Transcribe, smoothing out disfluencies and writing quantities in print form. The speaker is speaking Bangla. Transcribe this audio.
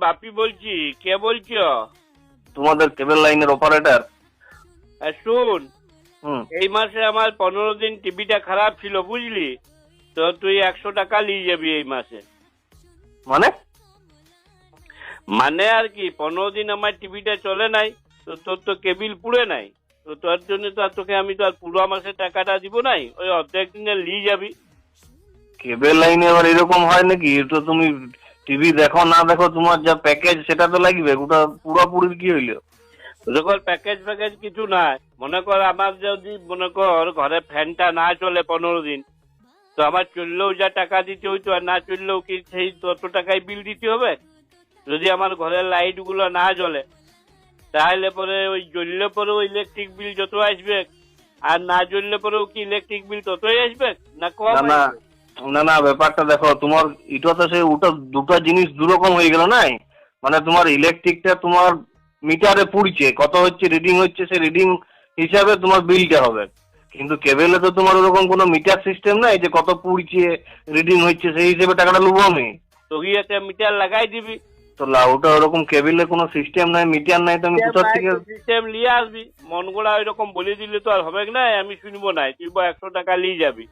বাপি বলছি। কে বলছো? তোমাদের কেবল লাইনের অপারেটর। শুন, হুম। এই মাসে আমার 15 দিন টিভিটা খারাপ ছিল, বুঝলি? তো তুই 100 টাকা নিয়ে যাবি এই মাসে। মানে? মানে আর কি, 15 দিন আমার টিভিটা চলে নাই, তো তোর তো কেবিল পুড়ে নাই, তো তোর জন্য তো আর তোকে আমি তো আর পুরো মাসের টাকাটা দিব নাই, ওই অর্ধেক দিনে নিয়ে যাবি। কেবল লাইনে আবার এরকম হয় নাকি? এটা তুমি টিভি দেখো না দেখো, তোমার যা প্যাকেজ সেটা তো লাগবে। ওটা পুরোপুরি কি হইলো? যখন প্যাকেজ ফ্যাকেজ কিছু নাই, মনে কর আমার যদি মনে কর ঘরে ফ্যানটা না চলে 15 দিন, তো আমার চললেও যা টাকা দিতে হইতো, আর না চললেও কি সেই তত টাকায় বিল দিতে হবে? যদি আমার ঘরের লাইট গুলো না জ্বলে, তাহলে পরে ওই জ্বললে পরেও ইলেকট্রিক বিল যত আসবে, আর না জ্বললে পরেও কি ইলেকট্রিক বিল ততই আসবে না কম না না আসবে? না না, ব্যাপারটা দেখো, তোমার এটা তো সে ওটা দুটো জিনিস দুরকম হয়ে গেল নাই। মানে তোমার ইলেকট্রিকটা তোমার মিটারে পুড়ছে, কত হচ্ছে রিডিং হচ্ছে, সে রিডিং হিসাবে তোমার বিলটা হবে। কিন্তু কেবেলে তো তোমার ওরকম কোনো মিটার সিস্টেম নাই যে কত পুড়ছে রিডিং হচ্ছে সেই হিসেবে টাকাটা লুবো আমি। তো একটা মিটার লাগাই দিবি। তো ওটা ওরকম কেবিলে কোনো সিস্টেম নাই, মিটার নাই, তো আমি কোথা থেকে? সিস্টেম নিয়ে আসবি, মন গোড়া ওইরকম বলে দিলে তো আর হবে না, আমি শুনবো না, তুই 100 টাকা নিয়ে যাবি।